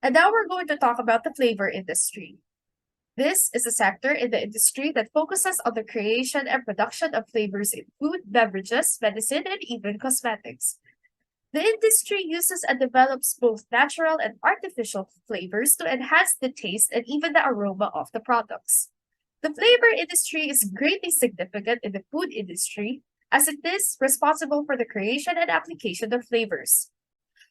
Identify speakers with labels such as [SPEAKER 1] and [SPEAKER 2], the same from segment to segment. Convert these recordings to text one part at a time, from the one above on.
[SPEAKER 1] And now we're going to talk about the flavor industry. This is a sector in the industry that focuses on the creation and production of flavors in food, beverages, medicine, and even cosmetics. The industry uses and develops both natural and artificial flavors to enhance the taste and even the aroma of the products. The flavor industry is greatly significant in the food industry as it is responsible for the creation and application of flavors.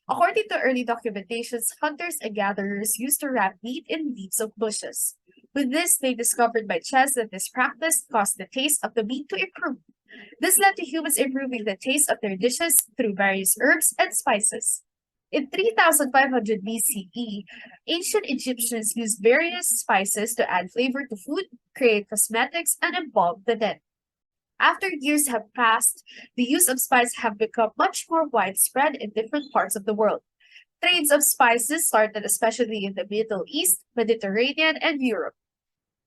[SPEAKER 1] According to early documentations, hunters and gatherers used to wrap meat in leaves of bushes. With this, they discovered by chance that this practice caused the taste of the meat to improve. This led to humans improving the taste of their dishes through various herbs and spices. In 3500 BCE, ancient Egyptians used various spices to add flavor to food, create cosmetics, and embalm the dead. After years have passed, the use of spice have become much more widespread in different parts of the world. Trades of spices started especially in the Middle East, Mediterranean, and Europe.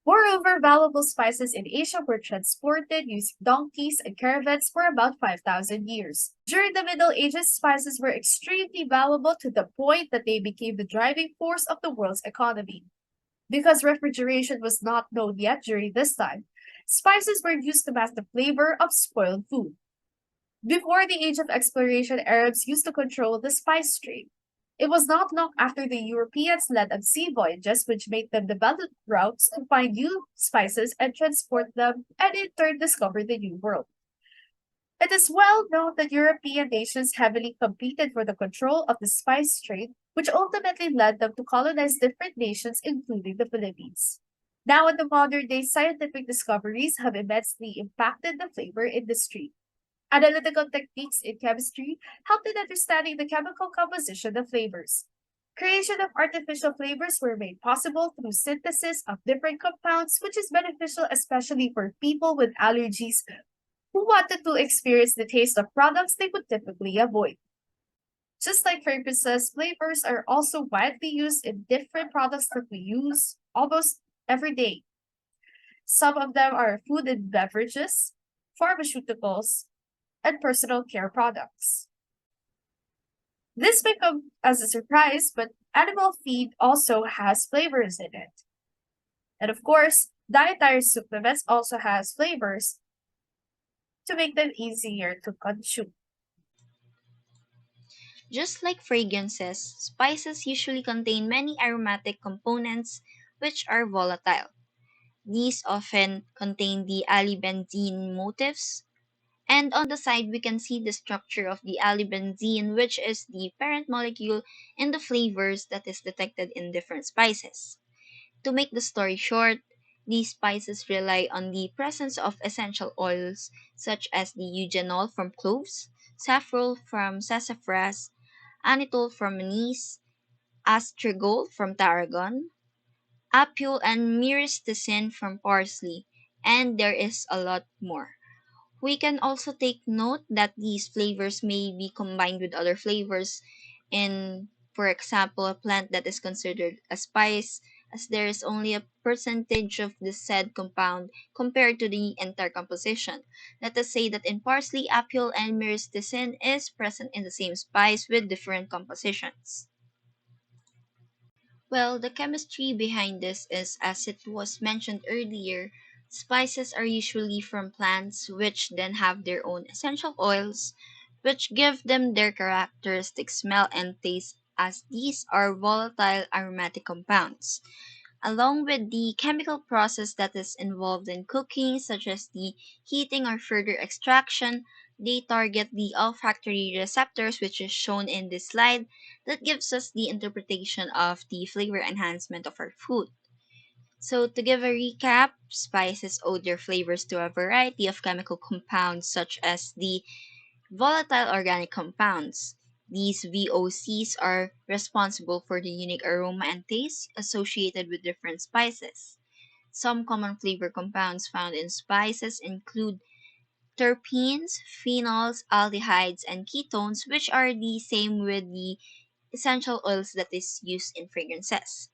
[SPEAKER 1] Moreover, valuable spices in Asia were transported using donkeys and caravans for about 5,000 years. During the Middle Ages, spices were extremely valuable to the point that they became the driving force of the world's economy. Because refrigeration was not known yet during this time, spices were used to mask the flavor of spoiled food. Before the age of exploration, Arabs used to control the spice trade. It was not long after the Europeans led on sea voyages which made them develop routes to find new spices and transport them, and in turn discover the New World. It is well known that European nations heavily competed for the control of the spice trade, which ultimately led them to colonize different nations, including the Philippines. Now, in the modern day, scientific discoveries have immensely impacted the flavor industry. Analytical techniques in chemistry helped in understanding the chemical composition of flavors. Creation of artificial flavors were made possible through synthesis of different compounds, which is beneficial especially for people with allergies who wanted to experience the taste of products they would typically avoid. Just like fragrances, flavors are also widely used in different products that we use almost every day. Some of them are food and beverages, pharmaceuticals, and personal care products. This may come as a surprise, but animal feed also has flavors in it. And of course, dietary supplements also has flavors to make them easier to consume.
[SPEAKER 2] Just like fragrances, spices usually contain many aromatic components which are volatile. These often contain the alibenzine motifs, and on the side we can see the structure of the alibenzine, which is the parent molecule in the flavors that is detected in different spices. To make the story short, these spices rely on the presence of essential oils such as the eugenol from cloves, saffrol from sassafras, anethol from anise, astragol from tarragon, apple and myristicin from parsley, and there is a lot more. We can also take note that these flavors may be combined with other flavors in, for example, a plant that is considered a spice, as there is only a percentage of the said compound compared to the entire composition. Let us say that in parsley, apple, and myristicin is present in the same spice with different compositions. Well, the chemistry behind this is, as it was mentioned earlier, spices are usually from plants which then have their own essential oils, which give them their characteristic smell and taste, as these are volatile aromatic compounds. Along with the chemical process that is involved in cooking, such as the heating or further extraction, they target the olfactory receptors, which is shown in this slide, that gives us the interpretation of the flavor enhancement of our food. So, to give a recap, spices owe their flavors to a variety of chemical compounds, such as the volatile organic compounds. These VOCs are responsible for the unique aroma and taste associated with different spices. Some common flavor compounds found in spices include terpenes, phenols, aldehydes, and ketones, which are the same with the essential oils that is used in fragrances.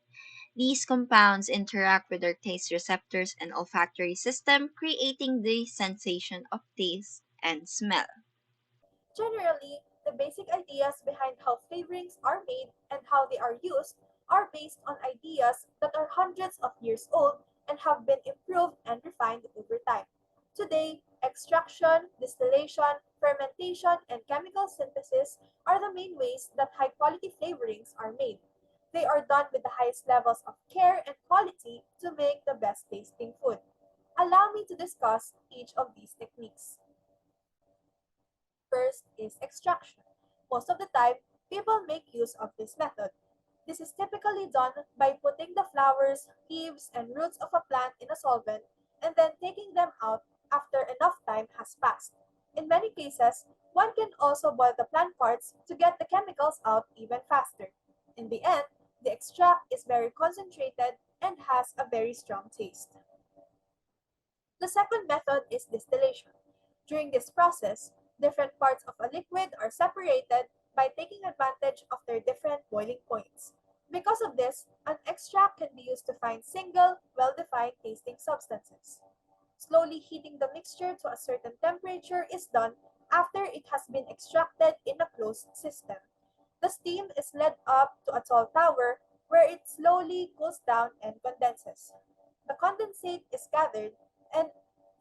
[SPEAKER 2] These compounds interact with our taste receptors and olfactory system, creating the sensation of taste and smell.
[SPEAKER 3] Generally, the basic ideas behind how flavorings are made and how they are used are based on ideas that are hundreds of years old and have been improved and refined over time. Today, extraction, distillation, fermentation, and chemical synthesis are the main ways that high quality flavorings are made. They are done with the highest levels of care and quality to make the best tasting food. Allow me to discuss each of these techniques. First is extraction. Most of the time, people make use of this method. This is typically done by putting the flowers, leaves, and roots of a plant in a solvent and then taking them out after enough time has passed. In many cases, one can also boil the plant parts to get the chemicals out even faster. In the end, the extract is very concentrated and has a very strong taste. The second method is distillation. During this process, different parts of a liquid are separated by taking advantage of their different boiling points. Because of this, an extract can be used to find single, well-defined tasting substances. Slowly heating the mixture to a certain temperature is done after it has been extracted in a closed system. The steam is led up to a tall tower where it slowly cools down and condenses. The condensate is gathered and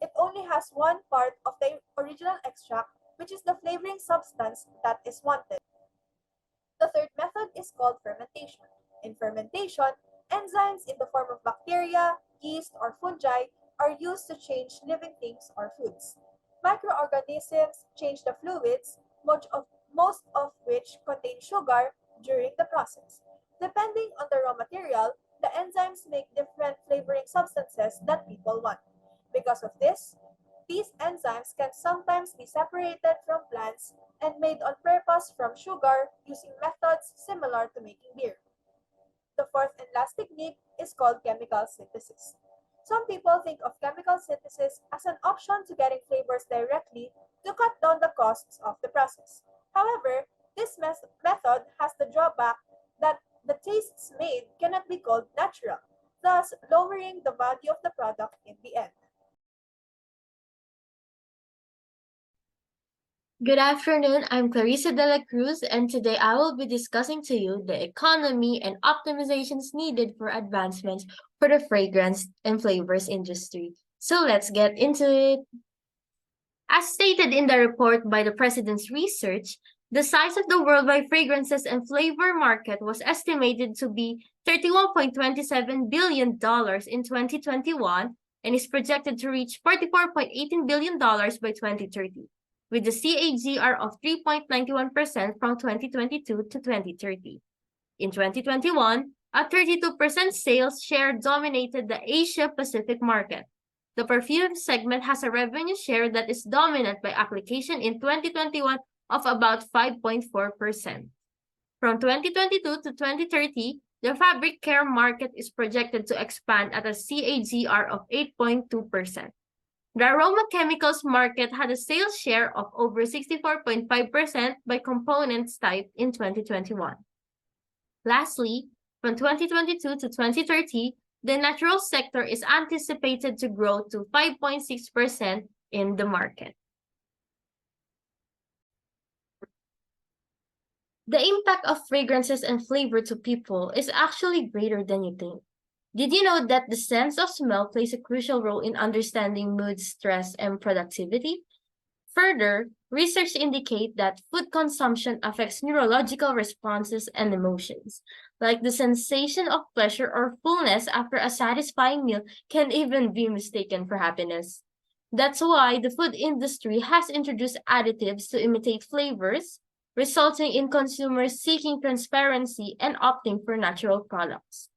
[SPEAKER 3] it only has one part of the original extract, which is the flavoring substance that is wanted. The third method is called fermentation. In fermentation, enzymes in the form of bacteria, yeast, or fungi are used to change living things or foods. Microorganisms change the fluids, most of which contain sugar, during the process. Depending on the raw material, the enzymes make different flavoring substances that people want. Because of this, these enzymes can sometimes be separated from plants and made on purpose from sugar using methods similar to making beer. The fourth and last technique is called chemical synthesis. Some people think of chemical synthesis as an option to getting flavors directly to cut down the costs of the process. However, this method has the drawback that the tastes made cannot be called natural, thus lowering the value of the product in the end.
[SPEAKER 4] Good afternoon, I'm Clarissa Dela Cruz, and today I will be discussing to you the economy and optimizations needed for advancements for the fragrance and flavors industry. So let's get into it. As stated in the report by the President's research, the size of the worldwide fragrances and flavor market was estimated to be $31.27 billion in 2021 and is projected to reach $44.18 billion by 2030, with a CAGR of 3.91% from 2022 to 2030. In 2021, a 32% sales share dominated the Asia-Pacific market. The perfume segment has a revenue share that is dominant by application in 2021 of about 5.4%. From 2022 to 2030, the fabric care market is projected to expand at a CAGR of 8.2%. The aroma chemicals market had a sales share of over 64.5% by components type in 2021. Lastly, from 2022 to 2030, the natural sector is anticipated to grow to 5.6% in the market. The impact of fragrances and flavor to people is actually greater than you think. Did you know that the sense of smell plays a crucial role in understanding mood, stress, and productivity? Further, research indicate that food consumption affects neurological responses and emotions, like the sensation of pleasure or fullness after a satisfying meal can even be mistaken for happiness. That's why the food industry has introduced additives to imitate flavors, resulting in consumers seeking transparency and opting for natural products.